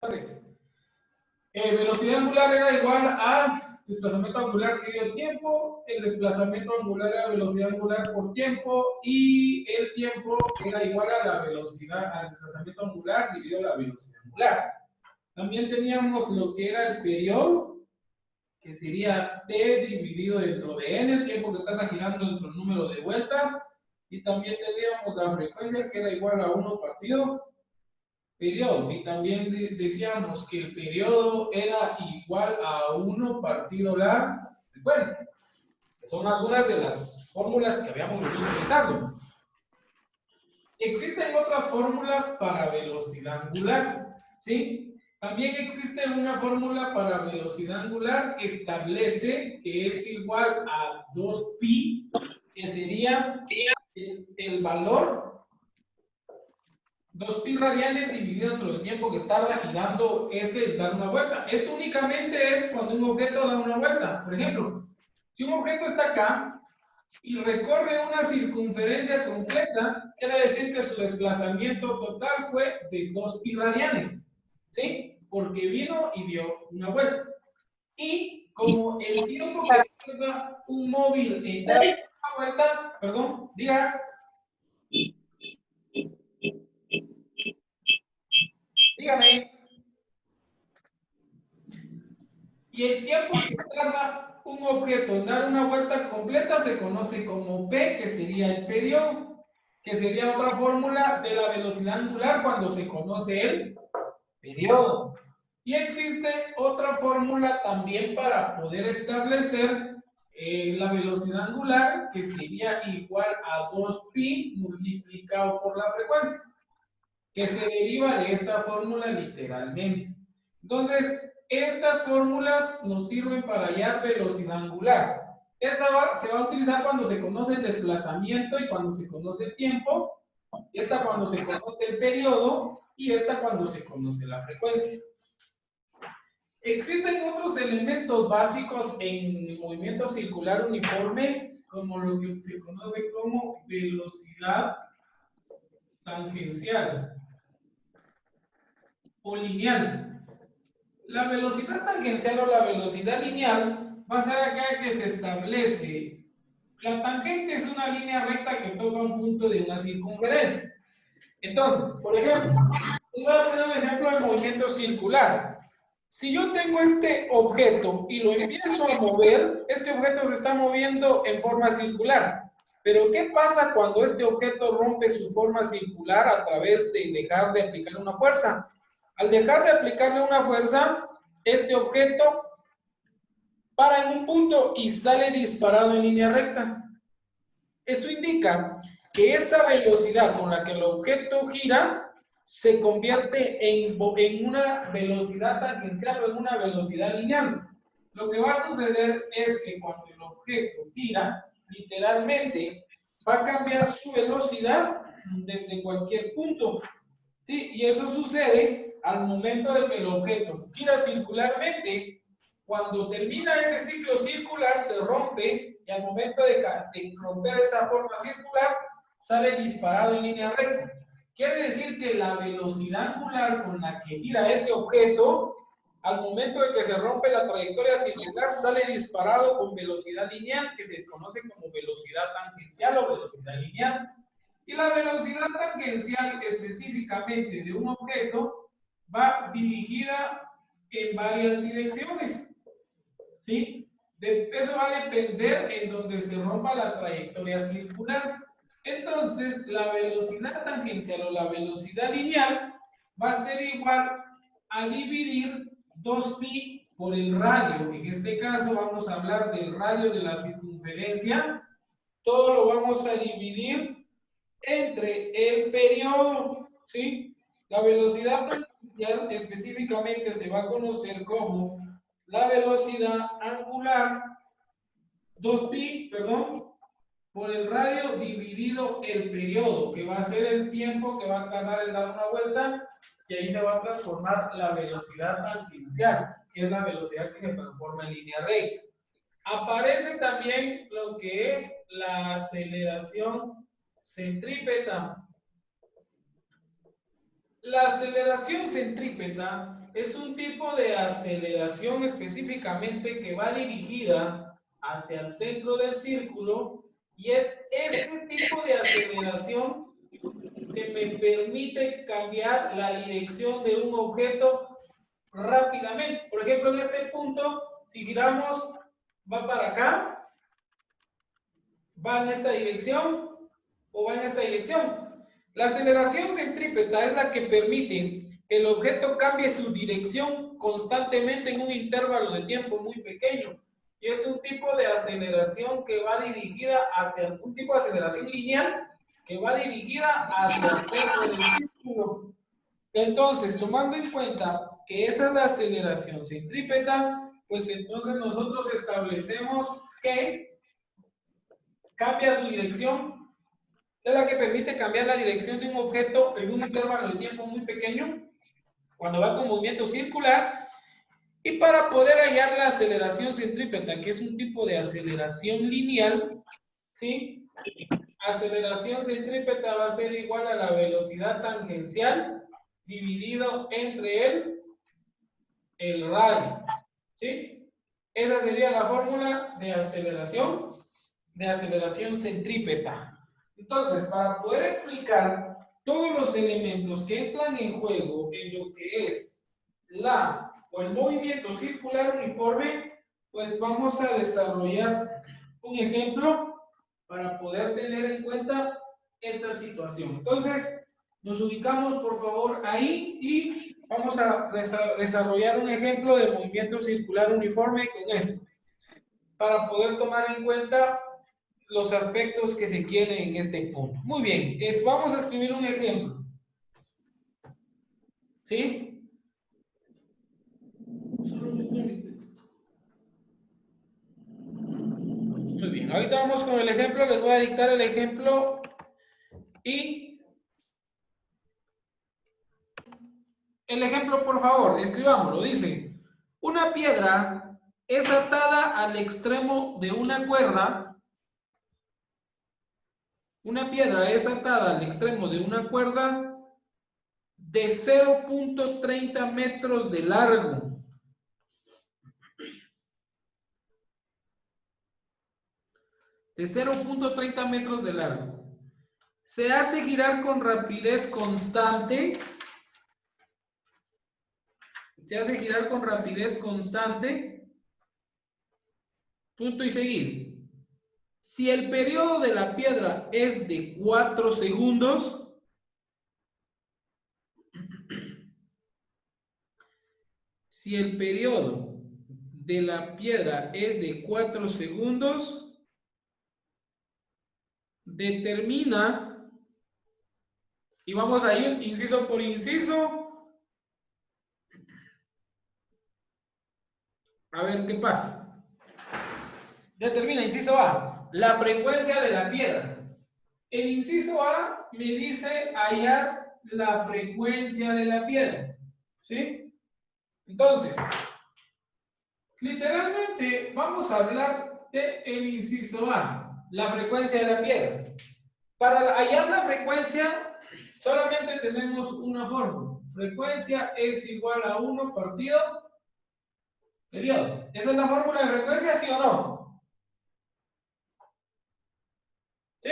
Entonces, velocidad angular era igual a desplazamiento angular dividido tiempo, el desplazamiento angular era velocidad angular por tiempo y el tiempo era igual a la velocidad, al desplazamiento angular dividido la velocidad angular. También teníamos lo que era el periodo, que sería t dividido dentro de n, el tiempo que está girando dentro del número de vueltas, y también teníamos la frecuencia, que era igual a 1 partido periodo, y también decíamos que el periodo era igual a 1 partido la frecuencia. Son algunas de las fórmulas que habíamos venido utilizando. Existen otras fórmulas para velocidad angular, ¿sí? También existe una fórmula para velocidad angular que establece que es igual a 2pi, que sería el valor 2pi radianes dividido entre el tiempo que tarda girando ese dar una vuelta. Esto únicamente es cuando un objeto da una vuelta. Por ejemplo, si un objeto está acá y recorre una circunferencia completa, quiere decir que su desplazamiento total fue de 2pi radianes, ¿sí? Porque vino y dio una vuelta. Y como el tiempo que tarda un móvil en dar una vuelta, perdón, diga, dígame. Y el tiempo que tarda un objeto en dar una vuelta completa se conoce como P, que sería el periodo, que sería otra fórmula de la velocidad angular cuando se conoce el periodo. Y existe otra fórmula también para poder establecer la velocidad angular, que sería igual a 2pi multiplicado por la frecuencia, que se deriva de esta fórmula literalmente. Entonces, estas fórmulas nos sirven para hallar velocidad angular. Esta se va a utilizar cuando se conoce el desplazamiento y cuando se conoce el tiempo. Esta cuando se conoce el periodo y esta cuando se conoce la frecuencia. Existen otros elementos básicos en movimiento circular uniforme, como lo que se conoce como velocidad tangencial o lineal. La velocidad tangencial o la velocidad lineal va a ser acá que se establece. La tangente es una línea recta que toca un punto de una circunferencia. Entonces, por ejemplo, voy a poner un ejemplo de movimiento circular. Si yo tengo este objeto y lo empiezo a mover, este objeto se está moviendo en forma circular. Pero ¿qué pasa cuando este objeto rompe su forma circular a través de dejar de aplicarle una fuerza? Al dejar de aplicarle una fuerza, este objeto para en un punto y sale disparado en línea recta. Eso indica que esa velocidad con la que el objeto gira se convierte en una velocidad tangencial o en una velocidad lineal. Lo que va a suceder es que cuando el objeto gira, literalmente va a cambiar su velocidad desde cualquier punto. ¿Sí? Y eso sucede al momento de que el objeto gira circularmente. Cuando termina ese ciclo circular, se rompe y al momento de romper esa forma circular, sale disparado en línea recta. Quiere decir que la velocidad angular con la que gira ese objeto, al momento de que se rompe la trayectoria circular, sale disparado con velocidad lineal, que se conoce como velocidad tangencial o velocidad lineal. Y la velocidad tangencial específicamente de un objeto va dirigida en varias direcciones, ¿sí? Eso va a depender en donde se rompa la trayectoria circular. Entonces, la velocidad tangencial o la velocidad lineal va a ser igual a dividir 2pi por el radio. En este caso vamos a hablar del radio de la circunferencia. Todo lo vamos a dividir entre el periodo, ¿sí? La velocidad tangencial específicamente se va a conocer como la velocidad angular 2pi, perdón, por el radio dividido el periodo, que va a ser el tiempo que va a tardar en dar una vuelta, y ahí se va a transformar la velocidad tangencial, que es la velocidad que se transforma en línea recta. Aparece también lo que es la aceleración centrípeta. La aceleración centrípeta es un tipo de aceleración específicamente que va dirigida hacia el centro del círculo y es ese tipo de aceleración que me permite cambiar la dirección de un objeto rápidamente. Por ejemplo, en este punto, si giramos, va para acá, va en esta dirección o va en esta dirección. La aceleración centrípeta es la que permite que el objeto cambie su dirección constantemente en un intervalo de tiempo muy pequeño. Y es un tipo de aceleración que va dirigida hacia un tipo de aceleración lineal que va dirigida hacia el centro del círculo. Entonces, tomando en cuenta que esa es la aceleración centrípeta, pues entonces nosotros establecemos que cambia su dirección, es la que permite cambiar la dirección de un objeto en un intervalo de tiempo muy pequeño, cuando va con movimiento circular, y para poder hallar la aceleración centrípeta, que es un tipo de aceleración lineal, ¿sí? Aceleración centrípeta va a ser igual a la velocidad tangencial dividido entre el radio, ¿sí? Esa sería la fórmula de aceleración centrípeta. Entonces, para poder explicar todos los elementos que entran en juego en lo que es la o el movimiento circular uniforme, pues vamos a desarrollar un ejemplo para poder tener en cuenta esta situación. Entonces, nos ubicamos por favor ahí y vamos a desarrollar un ejemplo de movimiento circular uniforme con esto, para poder tomar en cuenta los aspectos que se quieren en este punto. Muy bien, vamos a escribir un ejemplo. ¿Sí? Solo busco mi texto. Muy bien, ahorita vamos con el ejemplo, les voy a dictar el ejemplo y el ejemplo, por favor, escribámoslo. Dice, una piedra es atada al extremo de una cuerda. Una piedra es atada al extremo de una cuerda de 0.30 metros de largo. De 0.30 metros de largo. Se hace girar con rapidez constante. Se hace girar con rapidez constante. Punto y seguir. Si el periodo de la piedra es de 4 segundos, si el periodo de la piedra es de 4 segundos, determina, y vamos a ir inciso por inciso, a ver qué pasa. Determina, inciso A, la frecuencia de la piedra. El inciso A me dice hallar la frecuencia de la piedra. ¿Sí? Entonces, literalmente vamos a hablar del inciso A, la frecuencia de la piedra. Para hallar la frecuencia, solamente tenemos una fórmula. Frecuencia es igual a 1 partido periodo. ¿Esa es la fórmula de frecuencia, sí o no? ¿Sí?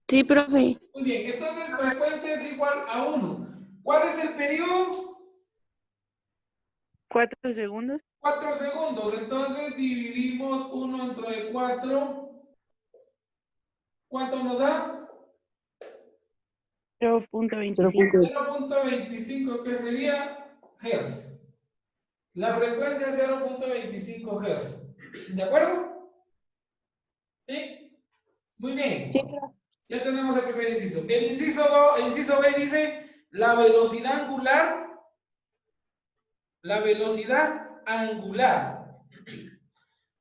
Sí, profe. Muy bien, entonces frecuencia es igual a 1. ¿Cuál es el periodo? 4 segundos. 4 segundos. Entonces dividimos 1 entre 4. ¿Cuánto nos da? 0.25. 0.25, que sería Hz. La frecuencia es 0.25 Hz. ¿De acuerdo? ¿Sí? Muy bien. Sí, Ya tenemos el primer inciso. El inciso B dice la velocidad angular. La velocidad angular.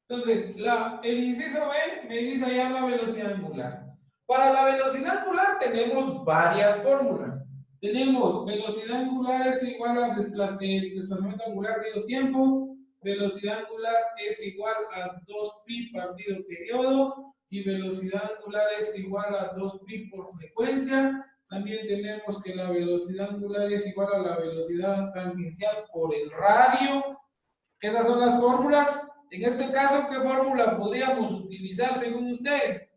Entonces, el inciso B me dice hallar la velocidad angular. Para la velocidad angular tenemos varias fórmulas. Tenemos velocidad angular es igual a desplazamiento angular dividido tiempo. Velocidad angular es igual a 2pi partido periodo. Y velocidad angular es igual a 2pi por frecuencia. También tenemos que la velocidad angular es igual a la velocidad tangencial por el radio. Esas son las fórmulas. En este caso, ¿qué fórmula podríamos utilizar según ustedes?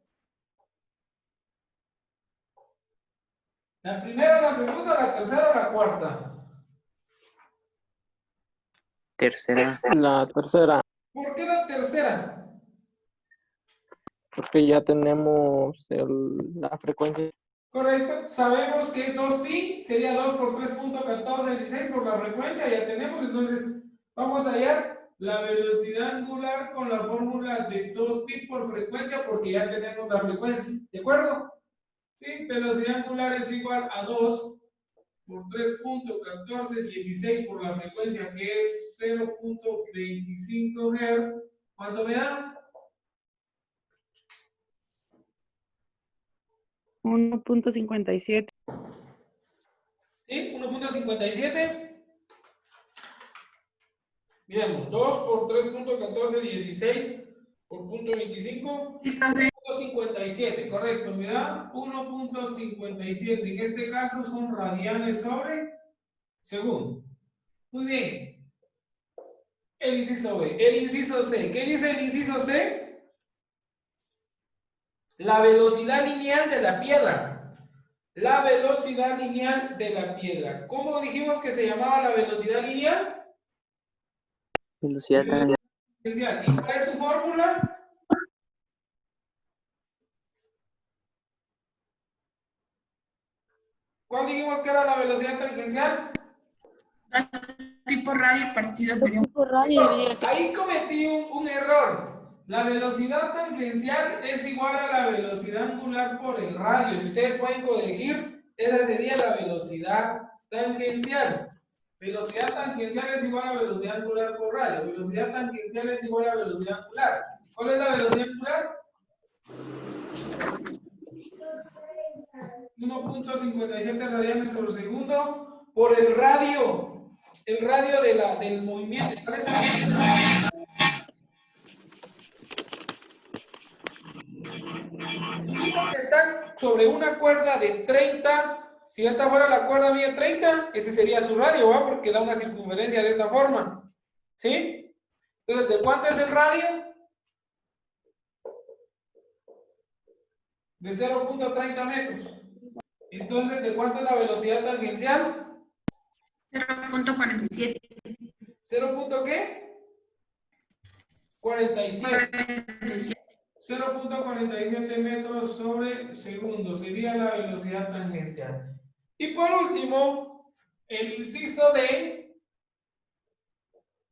¿La primera, la segunda, la tercera o la cuarta? Tercera. La tercera, ¿Por qué la tercera? porque ya tenemos la frecuencia. Correcto. Sabemos que 2pi sería 2 por 3.1416 por la frecuencia. Ya tenemos. Entonces, vamos a hallar la velocidad angular con la fórmula de 2pi por frecuencia porque ya tenemos la frecuencia. ¿De acuerdo? Sí, velocidad angular es igual a 2 por 3.1416 por la frecuencia que es 0.25 Hz. ¿Cuánto me da? 1.57. ¿Sí? 1.57. Miremos, 2 por 3.1416 por 0.25. 1.57, correcto, me da 1.57. En este caso son radianes sobre segundo. Muy bien. El inciso B. El inciso C. ¿Qué dice el inciso C? La velocidad lineal de la piedra. La velocidad lineal de la piedra. ¿Cómo dijimos que se llamaba la velocidad lineal? Velocidad tangencial. ¿Y cuál es su fórmula? ¿Cuál dijimos que era la velocidad tangencial? Tipo radio partido periodo. Ahí cometí un error. La velocidad tangencial es igual a la velocidad angular por el radio. Si ustedes pueden corregir, esa sería la velocidad tangencial. Velocidad tangencial es igual a velocidad angular por radio. Velocidad tangencial es igual a velocidad angular. ¿Cuál es la velocidad angular? 1.57 radianes sobre segundo por el radio. El radio del movimiento. ¿Cuál es el Si digo que están sobre una cuerda de 30, si esta fuera la cuerda mide 30, ese sería su radio, ¿va? Porque da una circunferencia de esta forma. ¿Sí? Entonces, ¿de cuánto es el radio? De 0.30 metros. Entonces, ¿de cuánto es la velocidad tangencial? 0.47. ¿0. qué? 47. 0.47 metros sobre segundo sería la velocidad tangencial. Y por último, el inciso D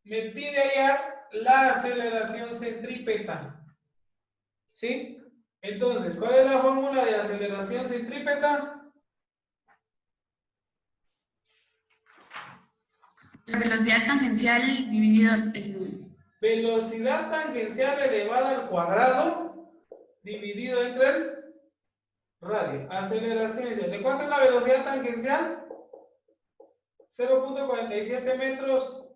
me pide hallar la aceleración centrípeta. ¿Sí? Entonces, ¿cuál es la fórmula de aceleración centrípeta? La velocidad tangencial dividido en Velocidad tangencial elevada al cuadrado dividido entre el radio. Aceleración. ¿De cuánto es la velocidad tangencial? 0.47 metros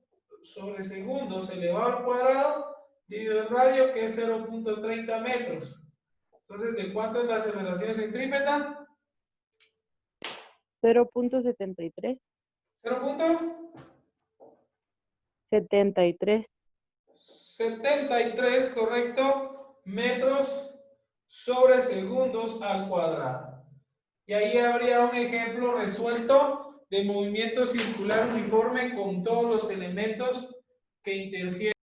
sobre segundos elevado al cuadrado dividido el radio, que es 0.30 metros. Entonces, ¿de cuánto es la aceleración centrípeta? 0.73. 0.73. 73, correcto, metros sobre segundos al cuadrado. Y ahí habría un ejemplo resuelto de movimiento circular uniforme con todos los elementos que interfieren.